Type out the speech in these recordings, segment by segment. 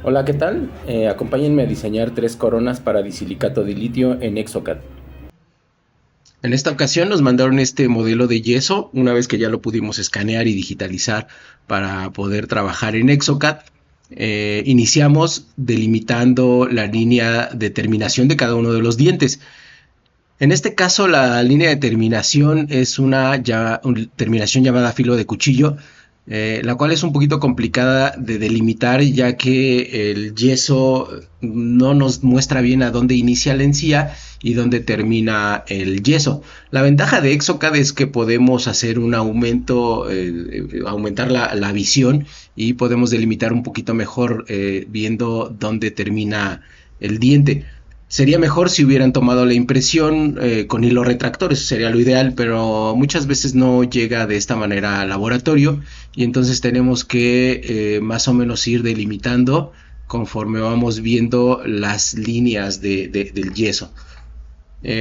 Hola, ¿qué tal? Acompáñenme a diseñar tres coronas para disilicato de litio en Exocad. En esta ocasión nos mandaron este modelo de yeso, una vez que ya lo pudimos escanear y digitalizar para poder trabajar en Exocad. Iniciamos delimitando la línea de terminación de cada uno de los dientes. En este caso, la línea de terminación es una terminación llamada filo de cuchillo, la cual es un poquito complicada de delimitar, ya que el yeso no nos muestra bien a dónde inicia la encía y dónde termina el yeso. La ventaja de Exocad es que podemos hacer un aumento, aumentar la visión y podemos delimitar un poquito mejor, viendo dónde termina el diente. Sería mejor si hubieran tomado la impresión con hilo retractor, eso sería lo ideal, pero muchas veces no llega de esta manera al laboratorio y entonces tenemos que más o menos ir delimitando conforme vamos viendo las líneas del yeso.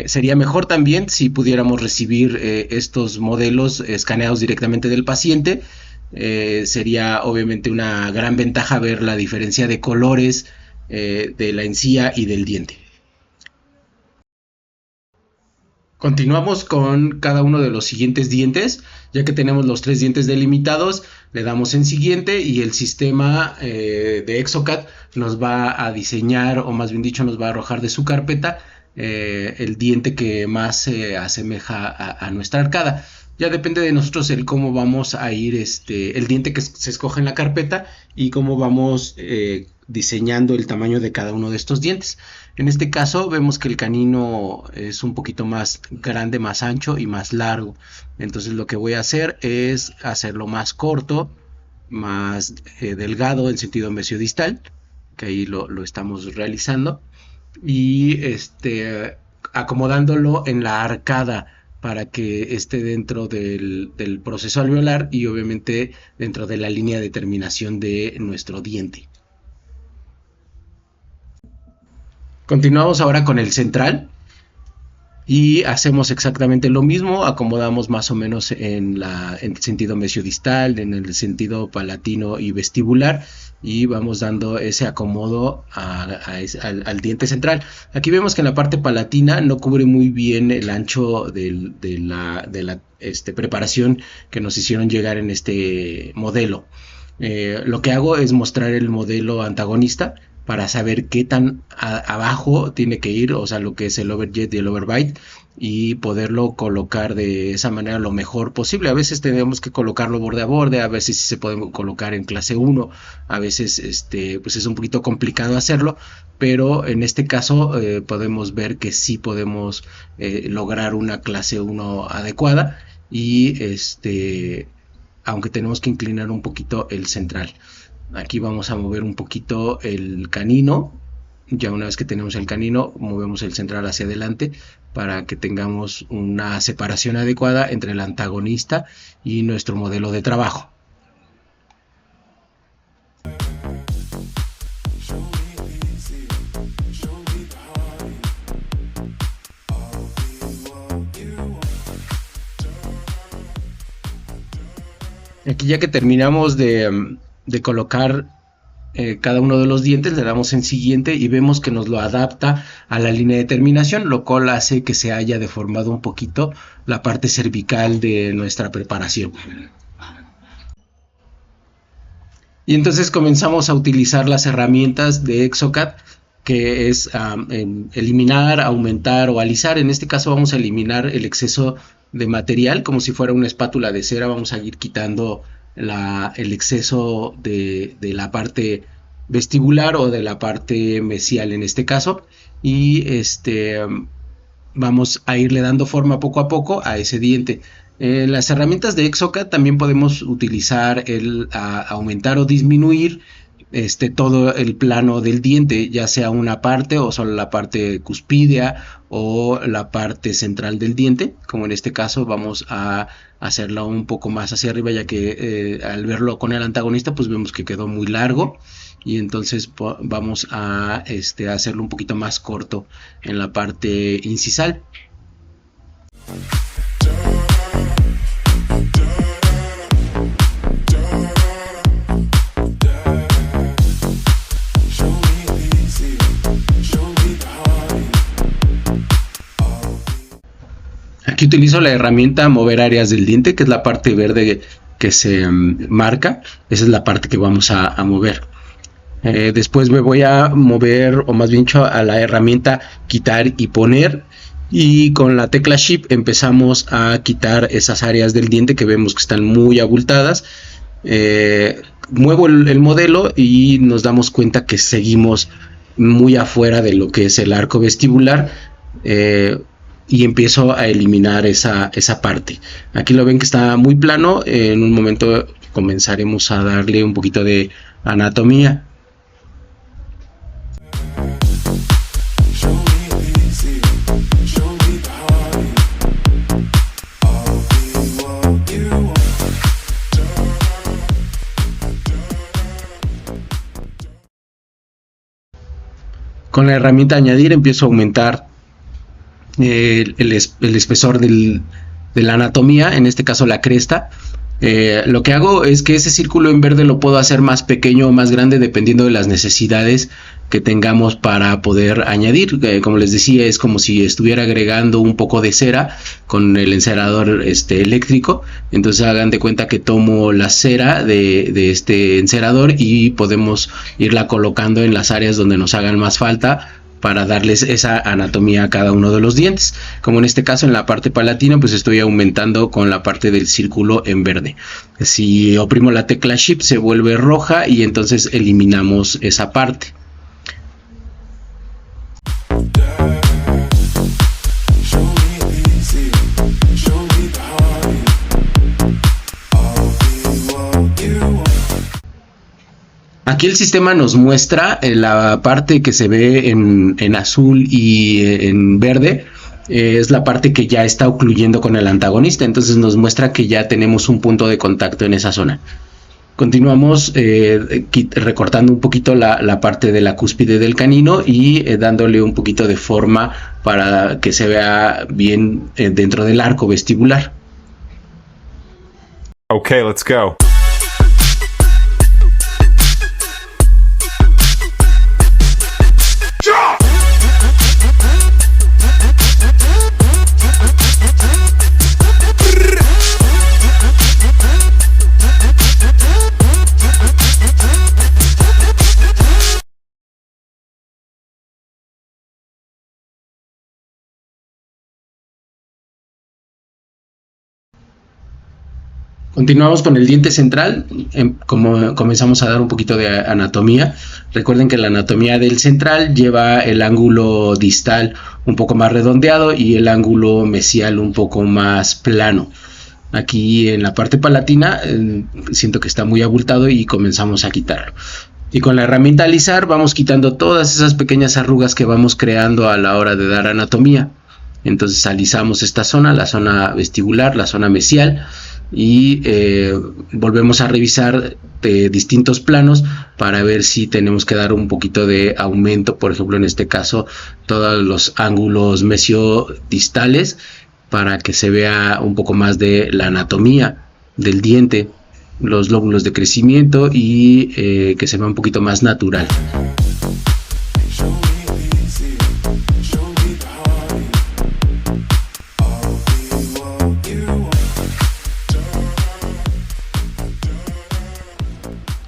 Sería mejor también si pudiéramos recibir estos modelos escaneados directamente del paciente. Sería obviamente una gran ventaja ver la diferencia de colores de la encía y del diente. Continuamos con cada uno de los siguientes dientes. Ya que tenemos los tres dientes delimitados, le damos en siguiente y el sistema de Exocad nos va a diseñar, o más bien dicho, nos va a arrojar de su carpeta el diente que más se asemeja a nuestra arcada. Ya depende de nosotros el cómo vamos a ir, el diente que se escoge en la carpeta y cómo vamos diseñando el tamaño de cada uno de estos dientes. En este caso vemos que el canino es un poquito más grande, más ancho y más largo. Entonces lo que voy a hacer es hacerlo más corto, más delgado en sentido mesiodistal, que ahí lo estamos realizando, y acomodándolo en la arcada para que esté dentro del proceso alveolar y obviamente dentro de la línea de terminación de nuestro diente. Continuamos ahora con el central y hacemos exactamente lo mismo, acomodamos más o menos en el sentido mesiodistal, en el sentido palatino y vestibular, y vamos dando ese acomodo al diente central. Aquí vemos que en la parte palatina no cubre muy bien el ancho de la preparación que nos hicieron llegar en este modelo. Lo que hago es mostrar el modelo antagonista para saber qué tan abajo tiene que ir, o sea, lo que es el overjet y el overbite, y poderlo colocar de esa manera lo mejor posible. A veces tenemos que colocarlo borde a borde, a veces sí se puede colocar en clase 1, a veces pues es un poquito complicado hacerlo, pero en este caso podemos ver que sí podemos lograr una clase 1 adecuada, y aunque tenemos que inclinar un poquito el central. Aquí vamos a mover un poquito el canino. Ya una vez que tenemos el canino, movemos el central hacia adelante para que tengamos una separación adecuada entre el antagonista y nuestro modelo de trabajo. Aquí, ya que terminamos de colocar cada uno de los dientes, le damos en siguiente y vemos que nos lo adapta a la línea de terminación, lo cual hace que se haya deformado un poquito la parte cervical de nuestra preparación. Y entonces comenzamos a utilizar las herramientas de Exocad, que es eliminar, aumentar o alisar. En este caso vamos a eliminar el exceso de material, como si fuera una espátula de cera. Vamos a ir quitando el exceso de la parte vestibular o de la parte mesial en este caso, y vamos a irle dando forma poco a poco a ese diente. Las herramientas de Exocad también podemos utilizar el aumentar o disminuir todo el plano del diente, ya sea una parte o solo la parte cuspídea o la parte central del diente. Como en este caso vamos a hacerlo un poco más hacia arriba, ya que al verlo con el antagonista pues vemos que quedó muy largo, y entonces vamos a hacerlo un poquito más corto en la parte incisal. Aquí utilizo la herramienta mover áreas del diente, que es la parte verde que se marca. Esa es la parte que vamos a mover. Después me voy a mover, o más bien dicho, a la herramienta quitar y poner, y con la tecla Shift empezamos a quitar esas áreas del diente que vemos que están muy abultadas. Muevo el modelo y nos damos cuenta que seguimos muy afuera de lo que es el arco vestibular, y empiezo a eliminar esa parte. Aquí lo ven que está muy plano. En un momento comenzaremos a darle un poquito de anatomía. Con la herramienta añadir empiezo a aumentar el espesor de la anatomía, en este caso la cresta. Lo que hago es que ese círculo en verde lo puedo hacer más pequeño o más grande dependiendo de las necesidades que tengamos para poder añadir. Como les decía, es como si estuviera agregando un poco de cera con el encerador eléctrico. Entonces hagan de cuenta que tomo la cera de este encerador y podemos irla colocando en las áreas donde nos hagan más falta para darles esa anatomía a cada uno de los dientes. Como en este caso en la parte palatina, pues estoy aumentando con la parte del círculo en verde. Si oprimo la tecla Shift se vuelve roja y entonces eliminamos esa parte. Aquí el sistema nos muestra la parte que se ve en azul y en verde, es la parte que ya está ocluyendo con el antagonista. Entonces nos muestra que ya tenemos un punto de contacto en esa zona. Continuamos recortando un poquito la parte de la cúspide del canino y dándole un poquito de forma para que se vea bien dentro del arco vestibular. Okay, let's go. Continuamos con el diente central. Como comenzamos a dar un poquito de anatomía. Recuerden que la anatomía del central lleva el ángulo distal un poco más redondeado y el ángulo mesial un poco más plano. Aquí en la parte palatina siento que está muy abultado y comenzamos a quitarlo. Y con la herramienta alisar vamos quitando todas esas pequeñas arrugas que vamos creando a la hora de dar anatomía. Entonces alisamos esta zona, la zona vestibular, la zona mesial, y volvemos a revisar distintos planos para ver si tenemos que dar un poquito de aumento. Por ejemplo, en este caso todos los ángulos mesiodistales para que se vea un poco más de la anatomía del diente, los lóbulos de crecimiento, y que se vea un poquito más natural.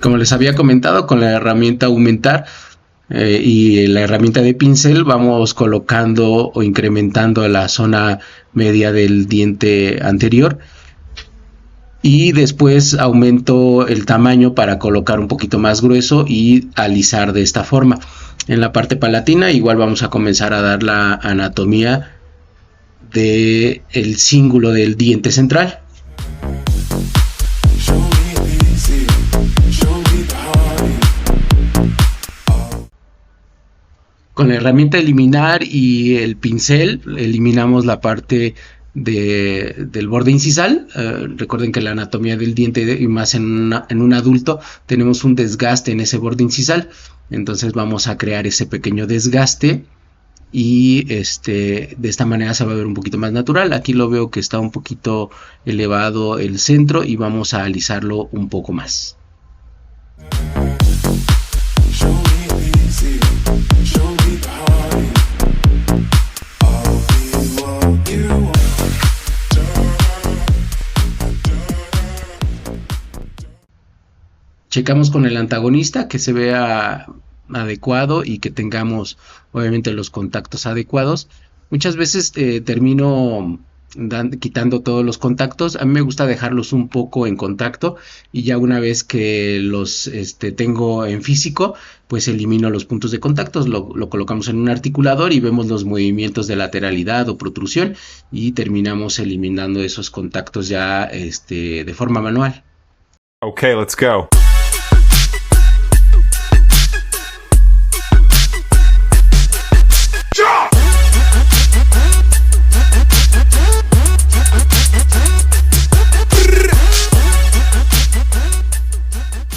Como les había comentado, con la herramienta aumentar y la herramienta de pincel vamos colocando o incrementando la zona media del diente anterior, y después aumento el tamaño para colocar un poquito más grueso y alisar de esta forma. En la parte palatina igual vamos a comenzar a dar la anatomía del cíngulo del diente central. Con la herramienta eliminar y el pincel eliminamos la parte del borde incisal. Recuerden que la anatomía del diente, y más en un adulto, tenemos un desgaste en ese borde incisal. Entonces vamos a crear ese pequeño desgaste y de esta manera se va a ver un poquito más natural. Aquí lo veo que está un poquito elevado el centro y vamos a alisarlo un poco más. Checamos con el antagonista que se vea adecuado y que tengamos obviamente los contactos adecuados. Muchas veces termino quitando todos los contactos. A mí me gusta dejarlos un poco en contacto y ya una vez que los tengo en físico, pues elimino los puntos de contactos, lo colocamos en un articulador y vemos los movimientos de lateralidad o protrusión y terminamos eliminando esos contactos ya de forma manual. Okay, let's go.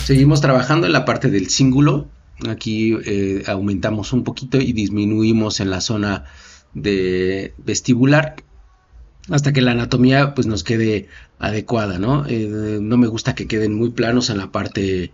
Seguimos trabajando en la parte del cíngulo. Aquí aumentamos un poquito y disminuimos en la zona de vestibular hasta que la anatomía pues nos quede adecuada, ¿no? No me gusta que queden muy planos en la parte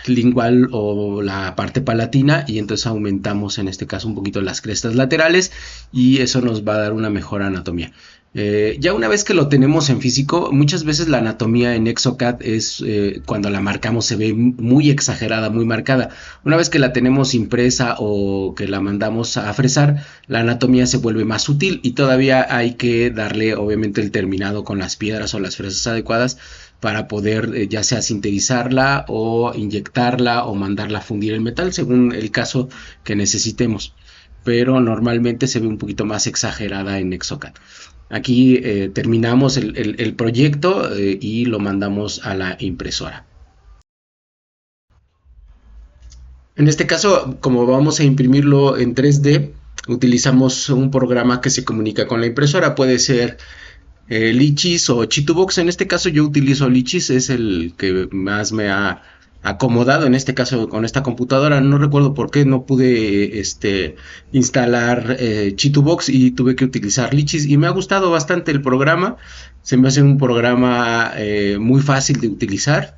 lingual o la parte palatina, y entonces aumentamos en este caso un poquito las crestas laterales y eso nos va a dar una mejor anatomía. Ya una vez que lo tenemos en físico, muchas veces la anatomía en Exocad es cuando la marcamos se ve muy exagerada, muy marcada. Una vez que la tenemos impresa o que la mandamos a fresar, la anatomía se vuelve más sutil y todavía hay que darle obviamente el terminado con las piedras o las fresas adecuadas para poder ya sea sintetizarla o inyectarla o mandarla a fundir el metal según el caso que necesitemos, pero normalmente se ve un poquito más exagerada en Exocad. Aquí terminamos el proyecto y lo mandamos a la impresora. En este caso, como vamos a imprimirlo en 3D, utilizamos un programa que se comunica con la impresora. Puede ser Lichis o Chitubox. En este caso yo utilizo Lichis, es el que más me ha acomodado en este caso con esta computadora. No recuerdo por qué no pude instalar Chitubox y tuve que utilizar Lichis, y me ha gustado bastante el programa. Se me hace un programa muy fácil de utilizar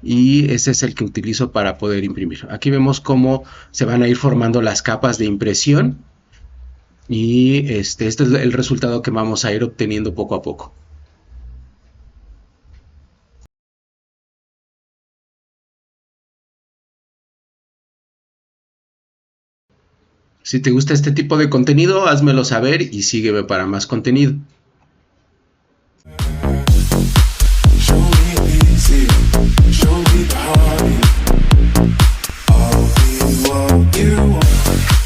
y ese es el que utilizo para poder imprimir. Aquí vemos cómo se van a ir formando las capas de impresión y este es el resultado que vamos a ir obteniendo poco a poco. Si te gusta este tipo de contenido, házmelo saber y sígueme para más contenido. Show me easy, show me the heart. I'll be what you want.